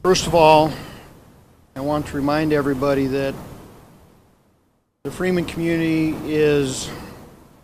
First of all, I want to remind everybody that the Freeman community is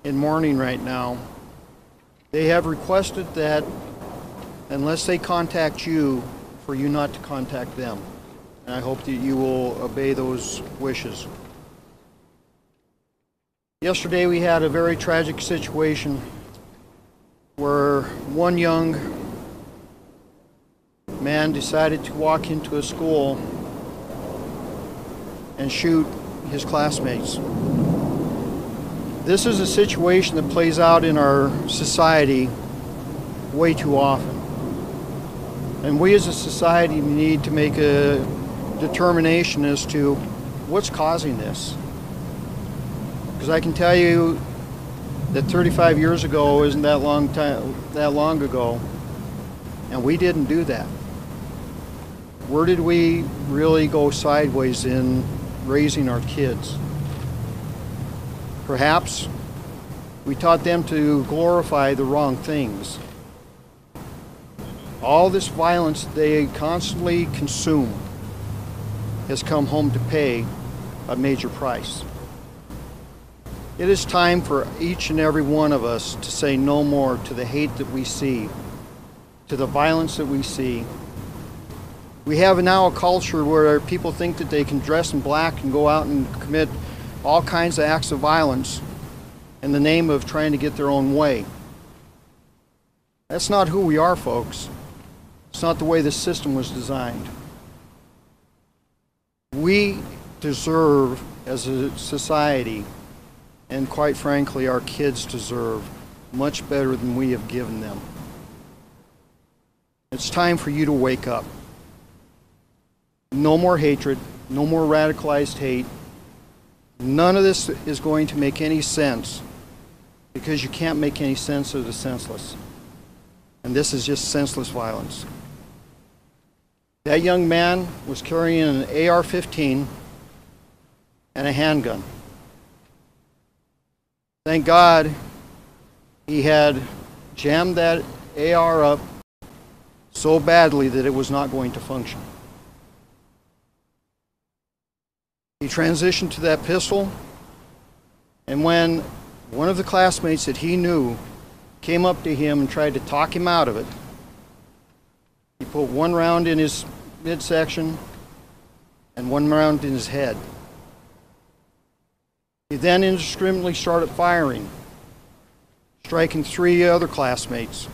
in mourning right now. They have requested that unless they contact you, for you not to contact them. And I hope that you will obey those wishes. Yesterday we had a very tragic situation where one young man decided to walk into a school and shoot his classmates. This is a situation that plays out in our society way too often. And we as a society need to make a determination as to what's causing this. Because I can tell you that 35 years ago isn't that long ago, and we didn't do that. Where did we really go sideways in raising our kids? Perhaps we taught them to glorify the wrong things. All this violence they constantly consume has come home to pay a major price. It is time for each and every one of us to say no more to the hate that we see, to the violence that we see. We have now a culture where people think that they can dress in black and go out and commit all kinds of acts of violence in the name of trying to get their own way. That's not who we are, folks. It's not the way the system was designed. We deserve, as a society, and quite frankly, our kids deserve much better than we have given them. It's time for you to wake up. No more hatred, no more radicalized hate. None of this is going to make any sense because you can't make any sense of the senseless. And this is just senseless violence. That young man was carrying an AR-15 and a handgun. Thank God he had jammed that AR up so badly that it was not going to function. He transitioned to that pistol, and when one of the classmates that he knew came up to him and tried to talk him out of it, he put one round in his midsection and one round in his head. He then indiscriminately started firing, striking 3 other classmates,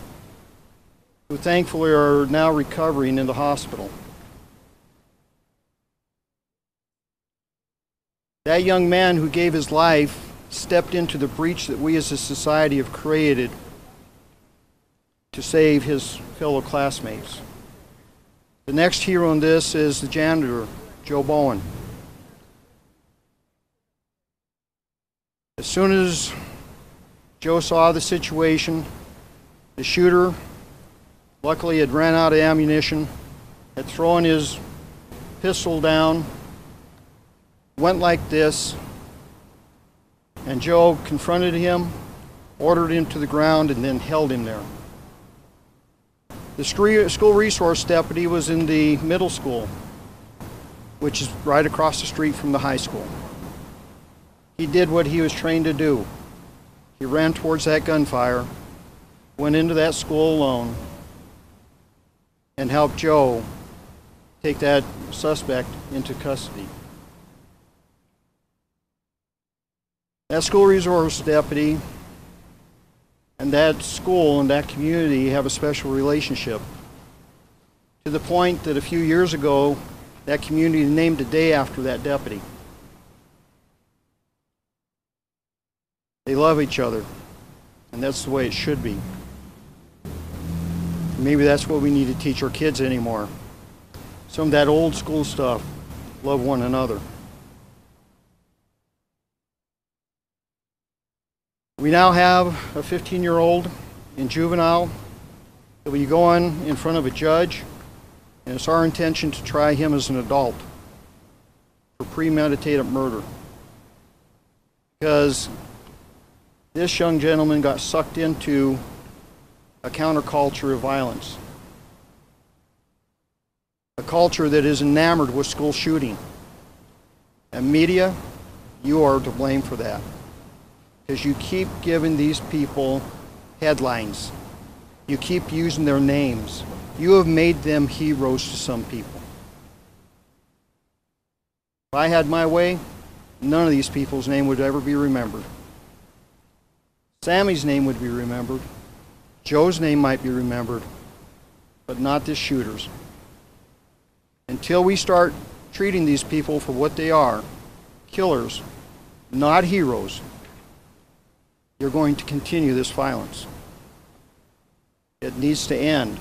who thankfully are now recovering in the hospital. That young man who gave his life stepped into the breach that we as a society have created to save his fellow classmates. The next hero in this is the janitor, Joe Bowen. As soon as Joe saw the situation, the shooter luckily had ran out of ammunition, had thrown his pistol down, went like this, and Joe confronted him, ordered him to the ground, and then held him there. The school resource deputy was in the middle school, which is right across the street from the high school. He did what he was trained to do. He ran towards that gunfire, went into that school alone, and helped Joe take that suspect into custody. That school resource deputy and that school and that community have a special relationship, to the point that a few years ago, that community named a day after that deputy. They love each other, and that's the way it should be. Maybe that's what we need to teach our kids anymore. Some of that old school stuff, love one another. We now have a 15-year-old in juvenile that will be going in front of a judge, and it's our intention to try him as an adult for premeditated murder. Because this young gentleman got sucked into a counterculture of violence. A culture that is enamored with school shooting. And media, you are to blame for that. Because you keep giving these people headlines. You keep using their names. You have made them heroes to some people. If I had my way, none of these people's name would ever be remembered. Sammy's name would be remembered. Joe's name might be remembered, but not the shooters. Until we start treating these people for what they are, killers, not heroes, you're going to continue this violence. It needs to end.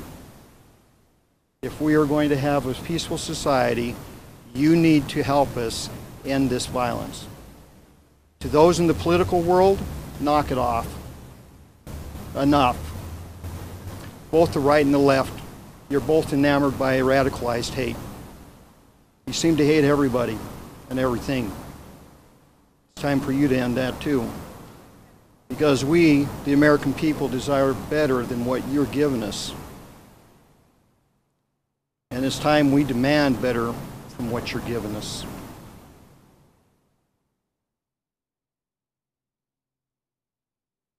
If we are going to have a peaceful society, you need to help us end this violence. To those in the political world, knock it off. Enough. Both the right and the left, you're both enamored by radicalized hate. You seem to hate everybody and everything. It's time for you to end that too. Because we, the American people, desire better than what you're giving us. And it's time we demand better from what you're giving us.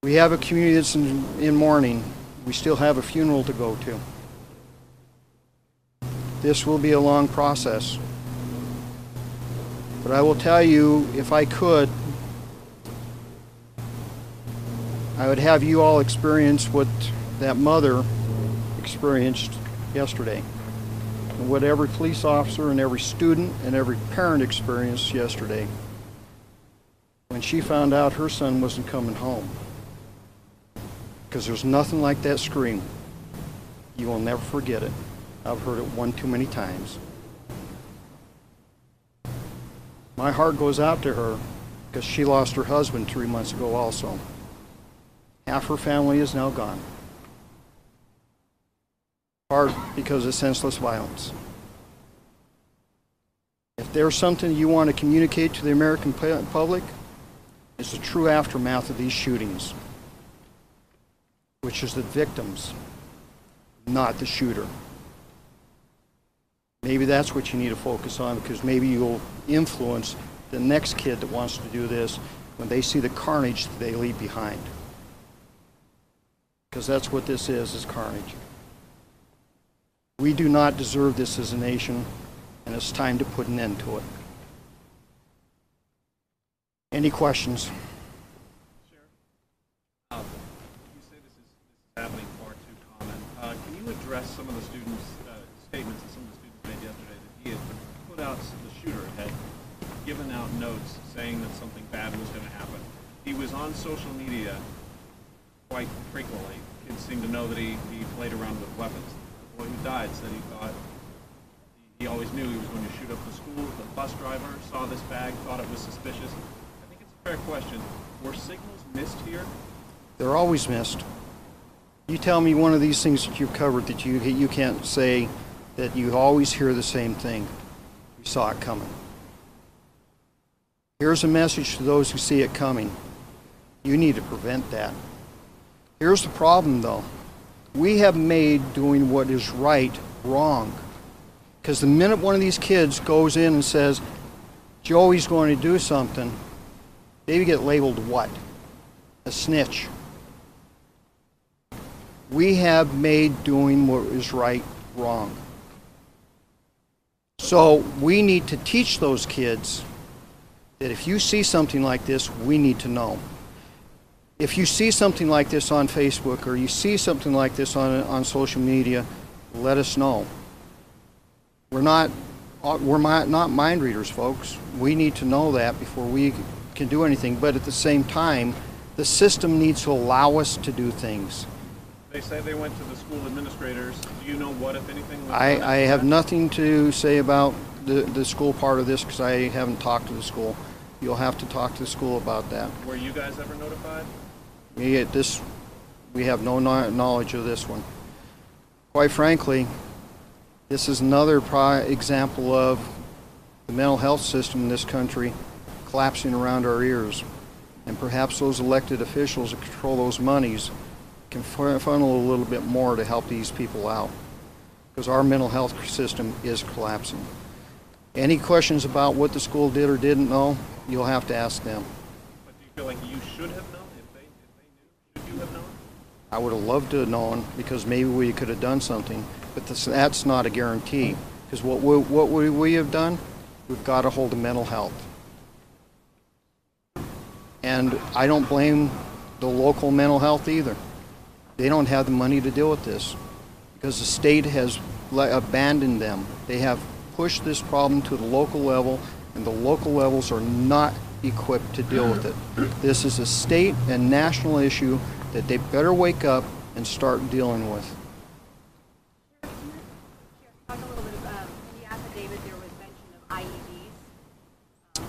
We have a community that's in mourning. We still have a funeral to go to. This will be a long process. But I will tell you, if I could, I would have you all experience what that mother experienced yesterday. And what every police officer and every student and every parent experienced yesterday when she found out her son wasn't coming home. Because there's nothing like that scream. You will never forget it. I've heard it one too many times. My heart goes out to her because she lost her husband 3 months ago also. Half her family is now gone. Part because of senseless violence. If there's something you want to communicate to the American public, it's the true aftermath of these shootings, which is the victims, not the shooter. Maybe that's what you need to focus on, because maybe you'll influence the next kid that wants to do this when they see the carnage that they leave behind. Because that's what this is carnage. We do not deserve this as a nation, and it's time to put an end to it. Any questions? Sheriff, you say this is happening far too common. Can you address some of the students' statements that some of the students made yesterday that he had put out, the shooter had given out notes saying that something bad was going to happen? He was on social media quite frequently. Kids seem to know that he played around with weapons. The boy who died said he thought, he always knew he was going to shoot up the school. The bus driver saw this bag, thought it was suspicious. I think it's a fair question. Were signals missed here? They're always missed. You tell me one of these things that you've covered that you can't say that you always hear the same thing. We saw it coming. Here's a message to those who see it coming. You need to prevent that. Here's the problem, though. We have made doing what is right wrong. Because the minute one of these kids goes in and says, Joey's going to do something, they get labeled what? A snitch. We have made doing what is right wrong. So we need to teach those kids that if you see something like this, we need to know. If you see something like this on Facebook or you see something like this on social media, let us know. We're not mind readers, folks. We need to know that before we can do anything. But at the same time, the system needs to allow us to do things. They say they went to the school administrators. Do you know what, if anything, was done? I have nothing to say about the school part of this because I haven't talked to the school. You'll have to talk to the school about that. Were you guys ever notified? We have no knowledge of this one. Quite frankly, this is another example of the mental health system in this country collapsing around our ears. And perhaps those elected officials that control those monies can funnel a little bit more to help these people out. because our mental health system is collapsing. Any questions about what the school did or didn't know, you'll have to ask them. But do you feel like you should have known if they knew? Should you have known? I would have loved to have known, because maybe we could have done something, but that's not a guarantee. Because what we have done, we've got a hold of mental health. And I don't blame the local mental health either. They don't have the money to deal with this because the state has abandoned them. They have pushed this problem to the local level, and the local levels are not equipped to deal with it. This is a state and national issue that they better wake up and start dealing with. Talk a little bit about, in the affidavit there was mention of IEDs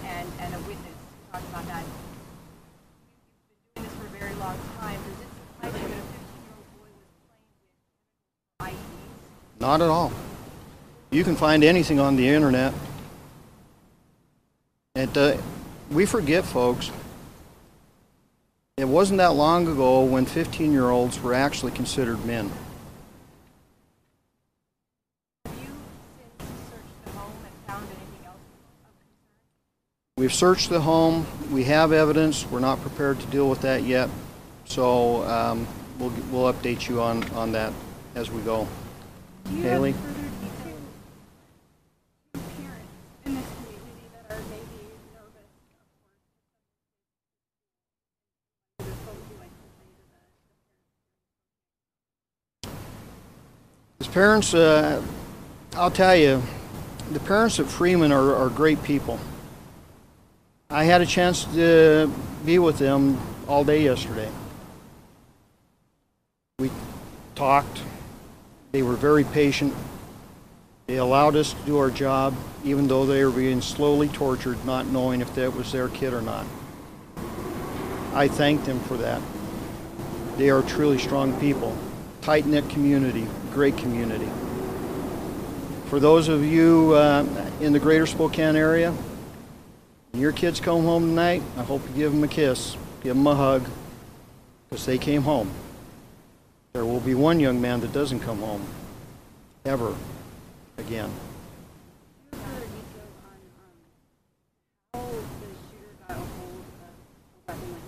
and a witness talked about that. You've been doing this for a very long time. Does it surprise you that a 15-year-old boy was playing with IEDs? Not at all. You can find anything on the internet. And we forget, folks, it wasn't that long ago when 15-year-olds were actually considered men. Have you since searched the home and found anything else of concern? We've searched the home. We have evidence. We're not prepared to deal with that yet. So we'll update you on that as we go. Haley? Further details of parents in this community that are maybe nervous or As parents, I'll tell you, the parents at Freeman are great people. I had a chance to be with them all day yesterday. We talked. They were very patient. They allowed us to do our job, even though they were being slowly tortured, not knowing if that was their kid or not. I thank them for that. They are truly strong people. Tight-knit community, great community. For those of you in the greater Spokane area, when your kids come home tonight, I hope you give them a kiss, give them a hug, because they came home. There will be one young man that doesn't come home, ever again. further details on how the shooter got a hold of a weapon like an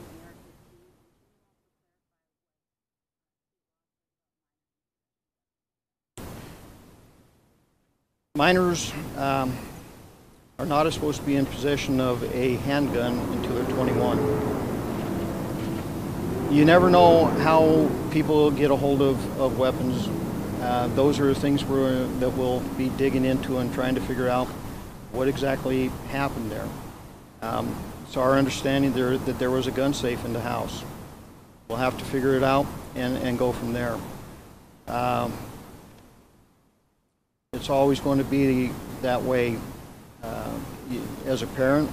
AR-15? Minors are not supposed to be in possession of a handgun until they're 21. You never know how people get a hold of weapons. Those are things that we'll be digging into and trying to figure out what exactly happened there. It's our understanding that there was a gun safe in the house. We'll have to figure it out and go from there. It's always going to be that way. As a parent,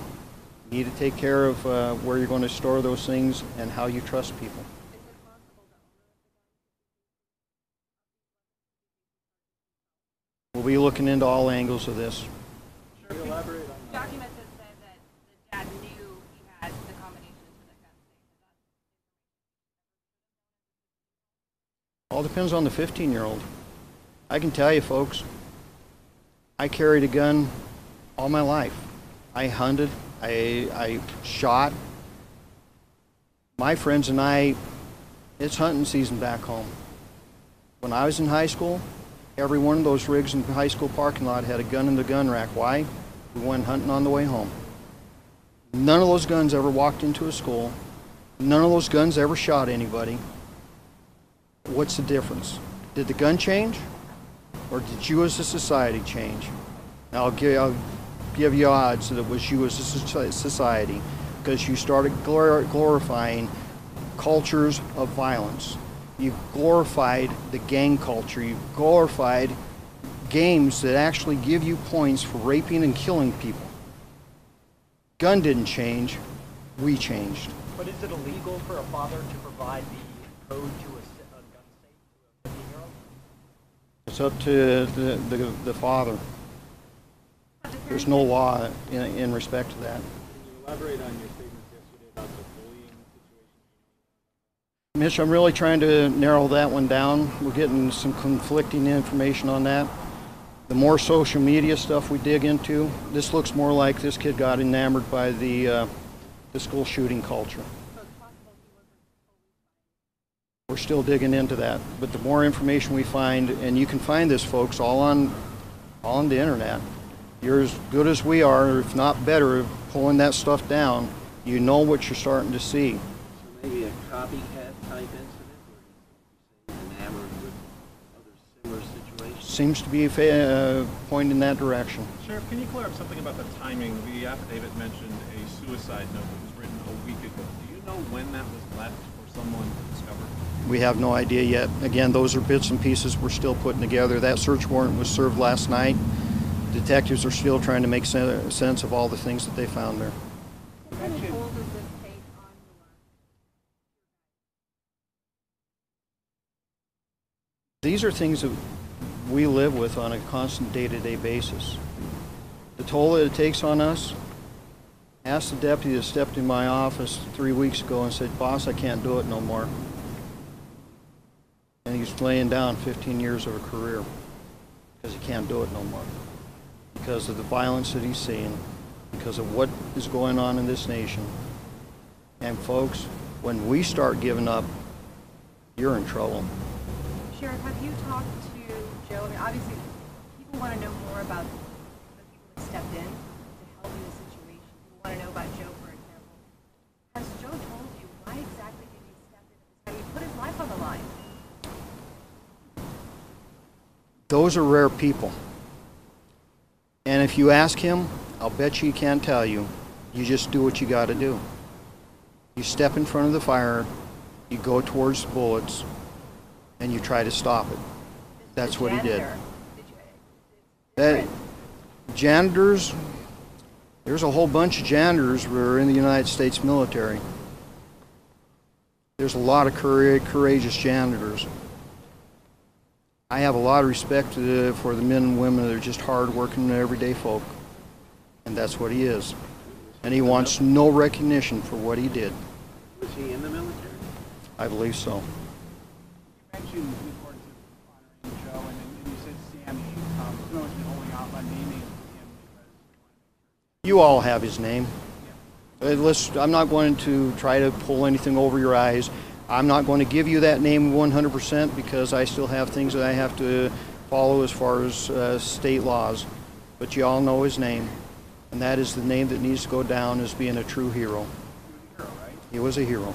you need to take care of where you're going to store those things and how you trust people. We'll be looking into all angles of this. Documents have said that the dad knew he had the combination to the gun safe. All depends on the 15-year-old. I can tell you, folks, I carried a gun all my life. I hunted, I shot. My friends and I, it's hunting season back home. When I was in high school, every one of those rigs in the high school parking lot had a gun in the gun rack. Why? We went hunting on the way home. None of those guns ever walked into a school. None of those guns ever shot anybody. What's the difference? Did the gun change? Or did you as a society change? I'll give you odds that it was you as a society, because you started glorifying cultures of violence. You glorified the gang culture. You glorified games that actually give you points for raping and killing people. Gun didn't change. We changed. But is it illegal for a father to provide the code to a gun safe to a 15-year-old? It's up to the father. There's no law in respect to that. Can you elaborate on your statements yesterday about the bullying situation? Mitch, I'm really trying to narrow that one down. We're getting some conflicting information on that. The more social media stuff we dig into, this looks more like this kid got enamored by the school shooting culture. We're still digging into that, but the more information we find, and you can find this, folks, all on the internet. You're as good as we are, if not better, at pulling that stuff down. You know what you're starting to see. So maybe a copycat type incident, or enamored with other similar situations? Seems to be pointing in that direction. Sheriff, can you clear up something about the timing? The affidavit mentioned a suicide note that was written a week ago. Do you know when that was left for someone to discover? We have no idea yet. Again, those are bits and pieces we're still putting together. That search warrant was served last night. Detectives are still trying to make sense of all the things that they found there. What kind of toll does this take on These are things that we live with on a constant day-to-day basis. The toll that it takes on us, asked the deputy that stepped in my office 3 weeks ago and said, "Boss, I can't do it no more." And he's laying down 15 years of a career because he can't do it no more. Because of the violence that he's seeing, because of what is going on in this nation. And folks, when we start giving up, you're in trouble. Sheriff, have you talked to Joe? I mean, obviously, people want to know more about the people that stepped in to help in this situation. People want to know about Joe, for example. Has Joe told you why exactly did he step in at this time? He put his life on the line. Those are rare people. And if you ask him, I'll bet you he can't tell you. You just do what you got to do. You step in front of the fire, you go towards the bullets, and you try to stop it. That's what he did. That janitors, there's a whole bunch of janitors who are in the United States military. There's a lot of courageous janitors. I have a lot of respect for the men and women that are just hard-working, everyday folk. And that's what he is. And he wants no recognition for what he did. Was he in the military? I believe so. You mentioned the importance of honoring Joe, and then you said Sam. You know, been holding off on naming him because You all have his name. I'm not going to try to pull anything over your eyes. I'm not going to give you that name 100% because I still have things that I have to follow as far as state laws. But you all know his name, and that is the name that needs to go down as being a true hero. He was a hero.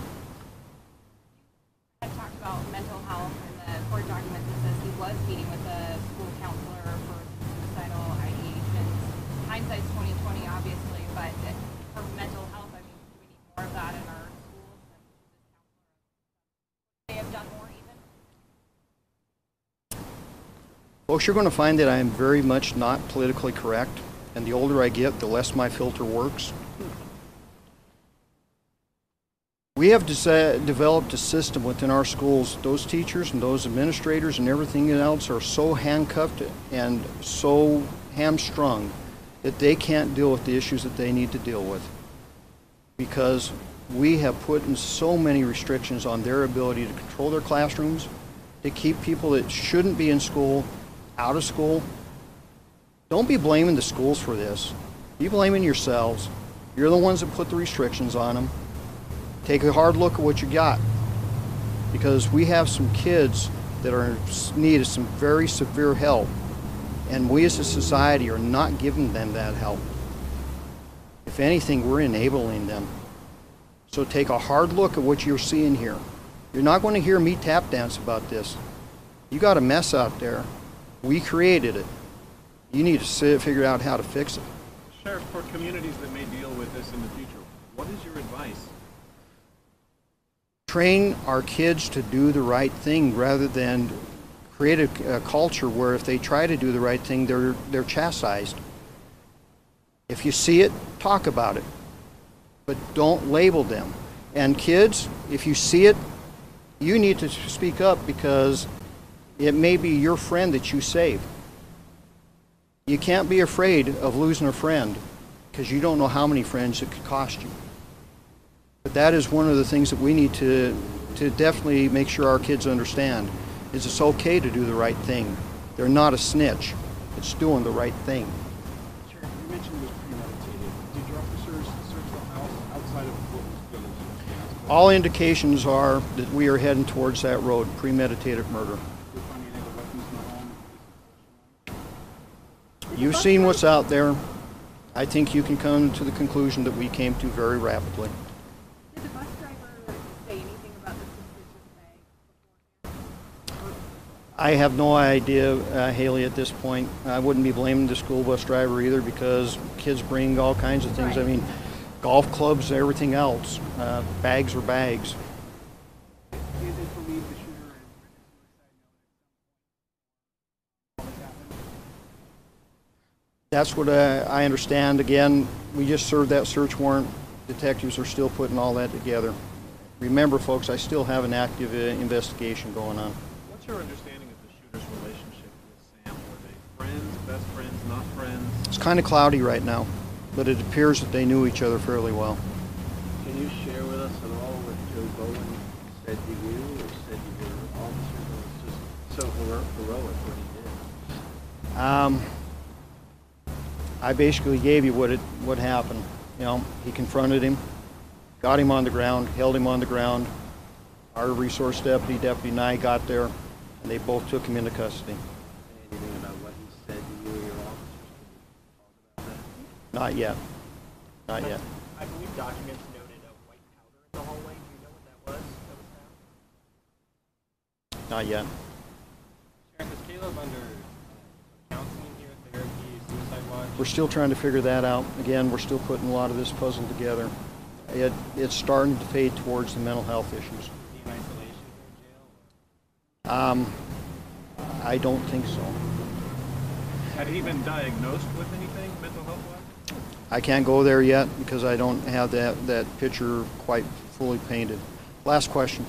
I talked about mental health in the court documents. It says he was meeting with a school counselor for suicidal ideations. Hindsight's 20/20, obviously, but for mental health, I mean, do we need more of that in our schools? They have done more even? Folks, you're going to find that I am very much not politically correct, and the older I get, the less my filter works. We have developed a system within our schools. Those teachers and those administrators and everything else are so handcuffed and so hamstrung that they can't deal with the issues that they need to deal with, because we have put in so many restrictions on their ability to control their classrooms, to keep people that shouldn't be in school out of school. Don't be blaming the schools for this. Be blaming yourselves. You're the ones that put the restrictions on them. Take a hard look at what you got, because we have some kids that are in need of some very severe help, and we as a society are not giving them that help. If anything, we're enabling them. So take a hard look at what you're seeing here. You're not going to hear me tap dance about this. You got a mess out there. We created it. You need to figure out how to fix it. Sheriff, for communities that may deal with this in the future, what is your advice? Train our kids to do the right thing rather than create a culture where if they try to do the right thing, they're chastised. If you see it, talk about it, but don't label them. And kids, if you see it, you need to speak up, because it may be your friend that you save. You can't be afraid of losing a friend, because you don't know how many friends it could cost you. But that is one of the things that we need to to definitely make sure our kids understand is it's okay to do the right thing. They're not a snitch. It's doing the right thing. Sheriff, you mentioned it was premeditated. Did your officers search the house outside of what was good? All indications are that we are heading towards that road, premeditated murder. Did you find any other weapons in the home? You've seen what's out there. I think you can come to the conclusion that we came to very rapidly. Did the bus driver say anything about the suspicious bag? I have no idea, Haley, at this point. I wouldn't be blaming the school bus driver either because kids bring all kinds of things. I Right. mean, golf clubs, everything else. Bags are bags. Is it believed the shooter has written a suicide note at some point? All this happened? That's what I understand. Again, we just served that search warrant. Detectives are still putting all that together. Remember, folks, I still have an active investigation going on. What's your understanding of the shooter's relationship with Sam? Were they friends, best friends, not friends? It's kind of cloudy right now, but it appears that they knew each other fairly well. Can you share with us at all what Joe Bowen said to you or said to your officers? It was just so heroic what he did. I basically gave you what happened. You know, he confronted him, got him on the ground, held him on the ground. Our resource deputy, Deputy Nye, got there, and they both took him into custody. Say anything about what he said to you or your officers? Can you talk about that? Not yet. Not yet. I believe documents noted a white powder in the hallway. Do you know what that was found? Not yet. Sheriff, is Caleb under counseling here, therapy, suicide watch? We're still trying to figure that out. Again, we're still putting a lot of this puzzle together. It's starting to fade towards the mental health issues. Is he in isolation here in jail? I don't think so. Had he been diagnosed with anything mental health-wise? I can't go there yet because I don't have that picture quite fully painted. Last question.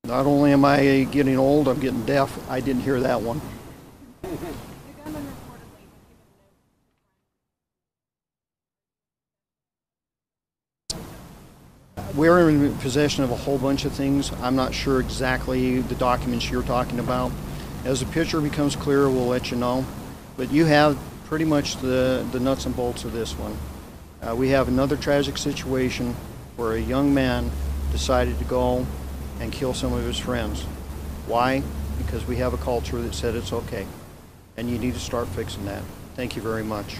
Not only am I getting old, I'm getting deaf. I didn't hear that one. The gunman reportedly had given notes. We're in possession of a whole bunch of things. I'm not sure exactly the documents you're talking about. As the picture becomes clearer, we'll let you know. But you have pretty much the nuts and bolts of this one. We have another tragic situation where a young man decided to go and kill some of his friends. Why? Because we have a culture that said it's okay. And you need to start fixing that. Thank you very much.